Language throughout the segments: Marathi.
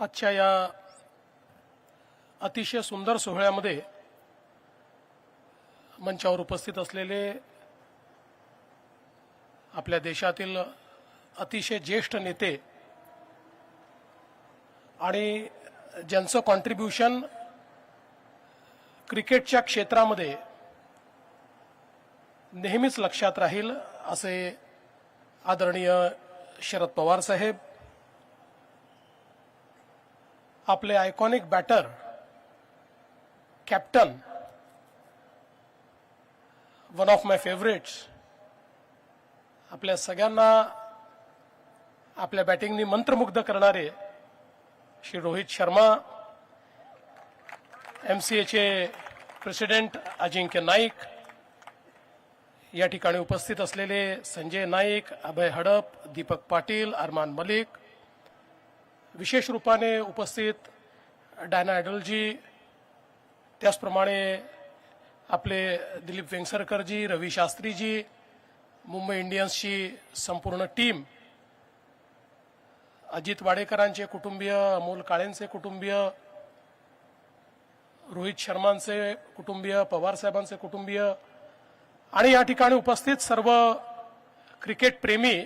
आजच्या या अतिशय सुंदर सोहळ्यामध्ये मंचावर उपस्थित असलेले आपल्या देशातील अतिशय ज्येष्ठ नेते आणि ज्यांचं कॉन्ट्रीब्युशन क्रिकेटच्या क्षेत्रामध्ये नेहमीच लक्षात राहील असे आदरणीय शरद पवार साहेब, आपले iconic batter captain, one of my favourites, आपल्या सगळ्यांना आपल्या बॅटिंगनी मंत्रमुग्ध करणारे श्री रोहित शर्मा, एमसीएचे प्रेसिडेंट अजिंक्य नाईक, या ठिकाणी उपस्थित असलेले संजय नाईक, अभय हडप, दीपक पाटील, अरमान मलिक, विशेष रूपाने उपस्थित डायना ॲडलजी, त्याचप्रमाणे आपले दिलीप वेंगसरकरजी, रवी शास्त्रीजी, मुंबई इंडियन्सची संपूर्ण टीम, अजित वाडेकरांचे कुटुंबीय, अमोल काळेंचे कुटुंबीय, रोहित शर्मांचे कुटुंबीय, पवार साहेबांचे कुटुंबीय आणि या ठिकाणी उपस्थित सर्व क्रिकेट प्रेमी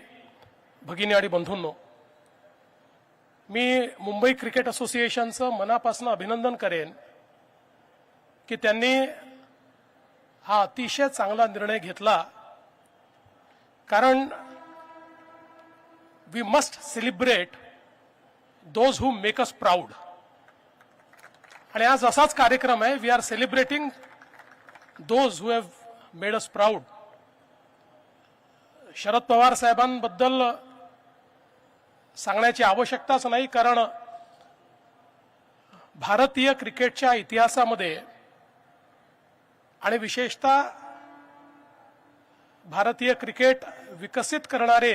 भगिनी आणि बंधूंनो, मी मुंबई क्रिकेट असोसिएशनचं मनापासून अभिनंदन करेन की त्यांनी हा अतिशय चांगला निर्णय घेतला, कारण we must celebrate those who make us proud. आणि आज असाच कार्यक्रम आहे. We are celebrating those who have made us proud. Sharad Pawar साहेबांबद्दल सांगण्याची आवश्यकताच नाही, कारण भारतीय क्रिकेटच्या इतिहासामध्ये आणि विशेषतः भारतीय क्रिकेट विकसित करणारे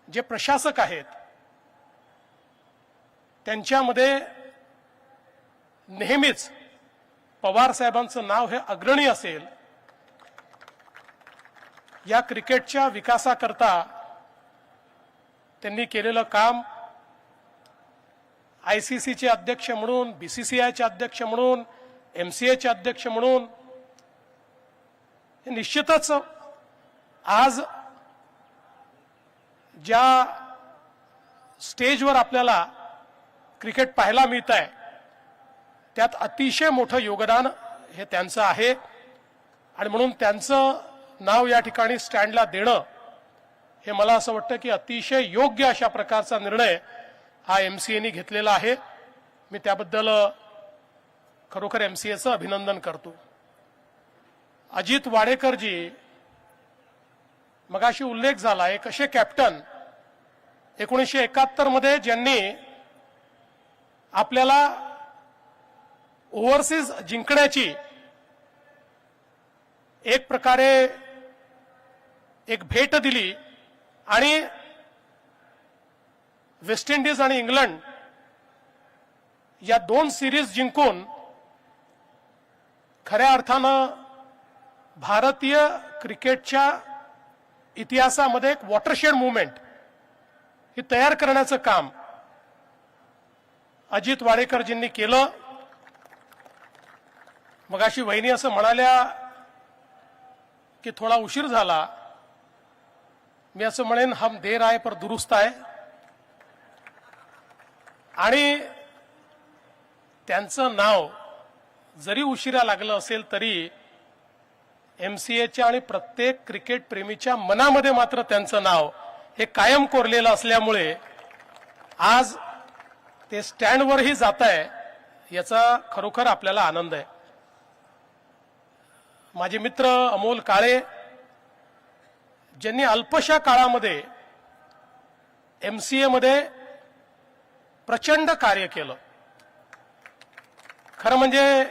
जे प्रशासक आहेत त्यांच्यामध्ये नेहमीच पवार साहेबांचं नाव हे अग्रणी असेल. या क्रिकेटच्या विकासाकरता त्यांनी केलेलं काम आयसीसीचे अध्यक्ष म्हणून, बीसीसीआयचे अध्यक्ष म्हणून, एमसीएचे अध्यक्ष म्हणून, हे निश्चितच आज ज्या स्टेजवर आपल्याला क्रिकेट पाहायला मिळत आहे त्यात अतिशय मोठं योगदान हे त्यांचं आहे. आणि म्हणून त्यांचं नाव या ठिकाणी स्टँडला देणं हे मला असं वाटतं की अतिशय योग्य अशा प्रकारचा निर्णय हा एमसीएने घेतलेला आहे. मी त्याबद्दल खरोखर एमसीएचं अभिनंदन करतो. अजित वाडेकरजी, मगाशी उल्लेख झाला, एक असे कॅप्टन 1971 मध्ये ज्यांनी आपल्याला ओव्हरसीज जिंकण्याची एक प्रकारे एक भेट दिली आणि वेस्ट इंडिज आणि इंग्लंड या दोन सिरीज जिंकून खऱ्या अर्थानं भारतीय क्रिकेटच्या इतिहासामध्ये एक वॉटरशेड मुवमेंट ही तयार करण्याचं काम अजित वाडेकरजींनी केलं. मगाशी वहिनी असं म्हणाल्या की थोडा उशीर झाला. मी असं म्हणेन, हम देर आए पर दुरुस्त आहे. आणि त्यांचं नाव जरी उशिरा लागलं असेल तरी एमसीएच्या आणि प्रत्येक क्रिकेट प्रेमीच्या मनामध्ये मात्र त्यांचं नाव हे कायम कोरलेलं असल्यामुळे आज ते स्टँडवरही जात आहे याचा खरोखर आपल्याला आनंद आहे. माझे मित्र अमोल काळे, ज्यांनी अल्पशा काळामध्ये एमसीए मध्ये प्रचंड कार्य केलं. खरं म्हणजे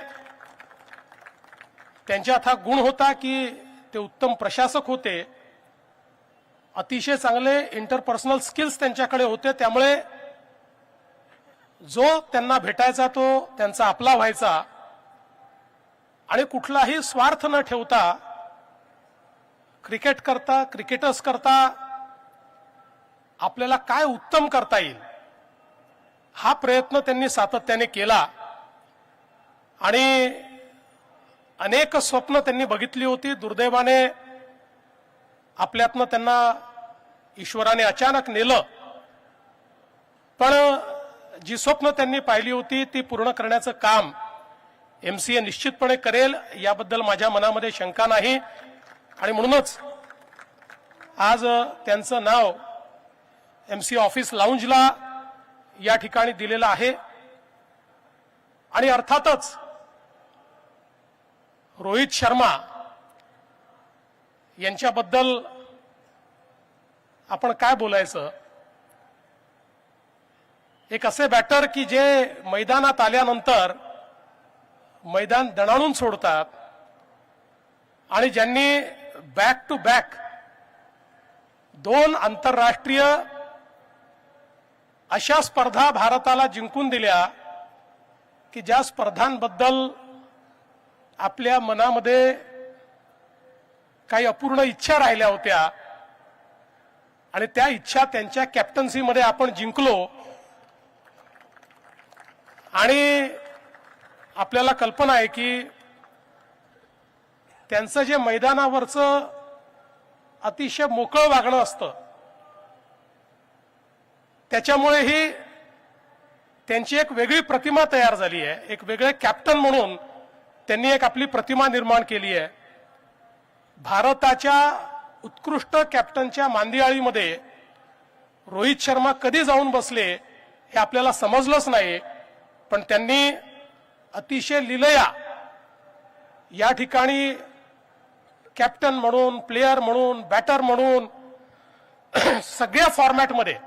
त्यांच्यात हा गुण होता की ते उत्तम प्रशासक होते, अतिशय चांगले इंटरपर्सनल स्किल्स त्यांच्याकडे होते. त्यामुळे जो त्यांना भेटायचा तो त्यांचा आपला व्हायचा आणि कुठलाही स्वार्थ न ठेवता क्रिकेट करता, क्रिकेटर्स करता आपल्याला काय उत्तम करता येईल हा प्रयत्न त्यांनी सातत्याने केला आणि अनेक स्वप्न त्यांनी बघितली होती. दुर्दैवाने आपल्यातनं त्यांना ईश्वराने अचानक नेलं, पण जी स्वप्न त्यांनी पाहिली होती ती पूर्ण करण्याचं काम एमसीए निश्चितपणे करेल याबद्दल माझ्या मनामध्ये शंका नाही. आणि म्हणूनच आज त्यांचं नाव एमसीए ऑफिस लाऊंजला या ठिकाणी दिलेलं आहे. आणि अर्थातच रोहित शर्मा यांच्याबद्दल आपण काय बोलायचं. एक असे बॅटर की जे मैदानात आल्यानंतर मैदान दणाणून सोडतात आणि ज्यांनी बॅक टू बॅक 2 आंतरराष्ट्रीय अशा स्पर्धा भारताला जिंकून दिल्या की ज्या स्पर्धांबद्दल आपल्या मनामध्ये काही अपूर्ण इच्छा राहिल्या होत्या आणि त्या इच्छा त्यांच्या कॅप्टन्सीमध्ये आपण जिंकलो. आणि आपल्याला कल्पना आहे की त्यांचं जे मैदानावरचं अतिशय मोकळं वागणं असतं त्याच्यामुळेही त्यांची एक वेगळी प्रतिमा तयार झाली आहे. एक वेगळे कॅप्टन म्हणून त्यांनी एक आपली प्रतिमा निर्माण केली आहे. भारताच्या उत्कृष्ट कॅप्टनच्या मांदियाळीमध्ये रोहित शर्मा कधी जाऊन बसले हे आपल्याला समजलंच नाही, पण त्यांनी अतिशय लीलया या ठिकाणी कॅप्टन म्हणून, प्लेयर म्हणून, बॅटर म्हणून सगळ्या फॉर्मॅटमध्ये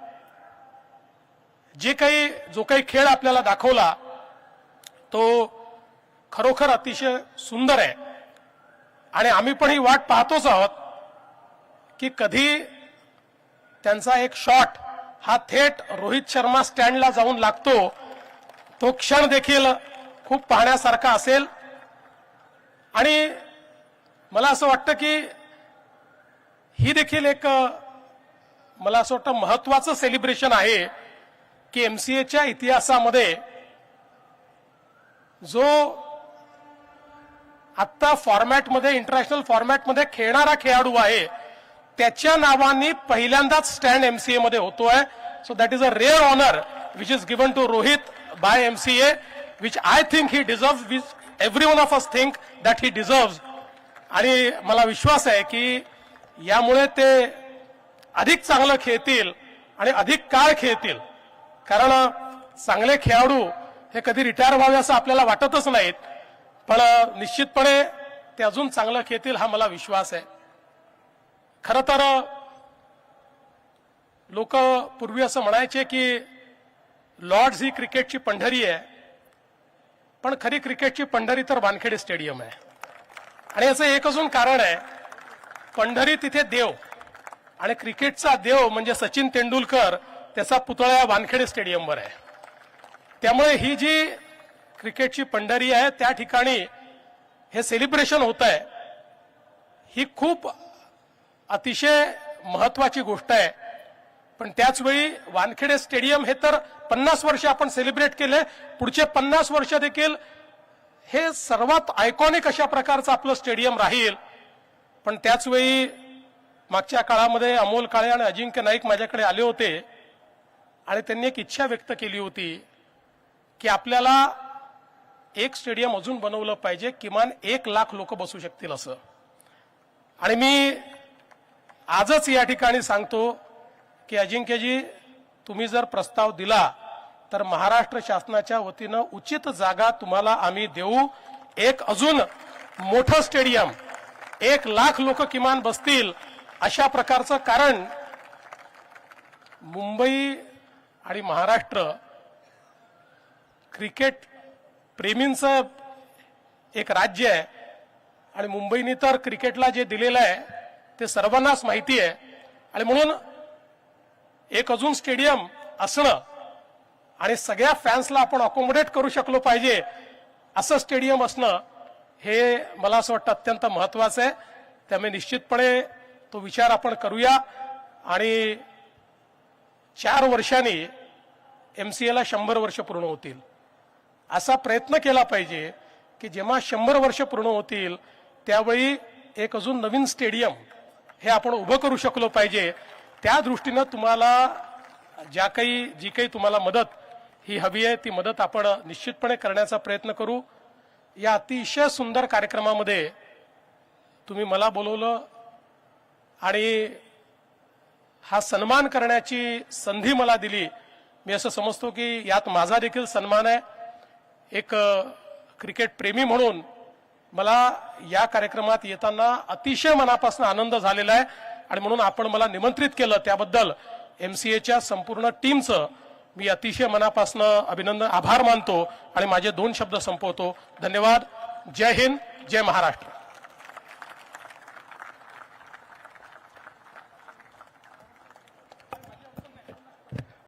जो काही खेळ आपल्याला दाखवला तो खरोखर अतिशय सुंदर आहे. आणि आम्ही पण ही वाट पाहतोच आहोत की कधी त्यांचा एक शॉट हा थेट रोहित शर्मा स्टँडला जाऊन लागतो. तो क्षण देखील खूप पाहण्यासारखा असेल. आणि मला असं वाटतं की ही देखील एक मला असं वाटतं महत्वाचं सेलिब्रेशन आहे की एमसीएच्या इतिहासामध्ये जो आत्ता फॉर्मॅटमध्ये, इंटरनॅशनल फॉर्मॅटमध्ये खेळणारा खेळाडू आहे त्याच्या नावाने पहिल्यांदाच स्टँड एमसीए मध्ये होतोय. So that is a rare honour which is given to Rohit by MCA, which I think he deserves, which every one of us think that he deserves. आणि मला विश्वास आहे की यामुळे ते अधिक चांगलं खेळतील आणि अधिक काळ खेळतील. कारण चांगले खेळाडू हे कधी रिटायर व्हावे असं आपल्याला वाटतच नाहीत, पण निश्चितपणे ते अजून चांगलं खेळतील हा मला विश्वास आहे. खरं तर लोक पूर्वी असं म्हणायचे की लॉर्ड्स ही क्रिकेटची पंढरी आहे, पण खरी क्रिकेटची पंढरी तर वानखेडे स्टेडियम आहे. आणि याचं एक अजून कारण आहे, पंढरी तिथे देव आणि क्रिकेटचा देव म्हणजे सचिन तेंडुलकर, त्याचा पुतळा वानखेडे स्टेडियमवर आहे. त्यामुळे ही जी क्रिकेटची पंढरी आहे त्या ठिकाणी हे सेलिब्रेशन होत आहे ही खूप अतिशय महत्वाची गोष्ट आहे. पण त्याच वेळी वानखेडे स्टेडियम हे तर 50 वर्ष आपण सेलिब्रेट केले, पुढचे 50 वर्ष देखील हे सर्वात आयकॉनिक अशा प्रकारचं आपलं स्टेडियम राहील. पण त्याच वेळी मागच्या काळामध्ये अमोल काळे आणि अजिंक्य नाईक माझ्याकडे आले होते आणि त्यांनी एक इच्छा व्यक्त केली होती की आपल्याला एक स्टेडियम अजून बनवलं पाहिजे, किमान 1 लाख लोक बसू शकतील असं. आणि मी आजच या ठिकाणी सांगतो की अजिंक्यजी, तुम्ही जर प्रस्ताव दिला तर महाराष्ट्र शासनाच्या वतीनं उचित जागा तुम्हाला आम्ही देऊ. एक अजून मोठं स्टेडियम 1 लाख लोक किमान बसतील अशा प्रकारचं. कारण मुंबई आणि महाराष्ट्र क्रिकेट प्रेमींचं एक राज्य आहे आणि मुंबईने तर क्रिकेटला जे दिलेलं आहे ते सर्वांनाच माहिती आहे. आणि म्हणून एक अजून स्टेडियम असणं आणि सगळ्या फॅन्सला आपण अकोमोडेट करू शकलो पाहिजे असं स्टेडियम असणं हे मला असं वाटतं अत्यंत महत्वाचं आहे. त्यामुळे निश्चितपणे तो विचार आपण करूया आणि 4 वर्षांनी MCAला 100 वर्ष पूर्ण होतील. असा प्रयत्न केला पाहिजे की जेव्हा 100 वर्ष पूर्ण होतील त्यावेळी एक अजून नवीन स्टेडियम हे आपण उभं करू शकलो पाहिजे. त्या दृष्टीनं तुम्हाला जी काही तुम्हाला मदत ही हवी आहे ती मदत आपण निश्चितपणे करण्याचा प्रयत्न करू. या अतिशय सुंदर कार्यक्रमामध्ये तुम्ही मला बोलवलं आणि हा सन्मान करण्याची संधी मला दिली. मी असं समजतो की यात माझा देखील सन्मान आहे. एक क्रिकेट प्रेमी म्हणून मला या कार्यक्रमात येताना अतिशय मनापासून आनंद झालेला आहे आणि म्हणून आपण मला निमंत्रित केलं त्याबद्दल MCAच्या संपूर्ण टीमचं मी अतिशय मनापासून आभार मानतो आणि माझे 2 शब्द संपवतो. धन्यवाद. जय हिंद, जय महाराष्ट्र.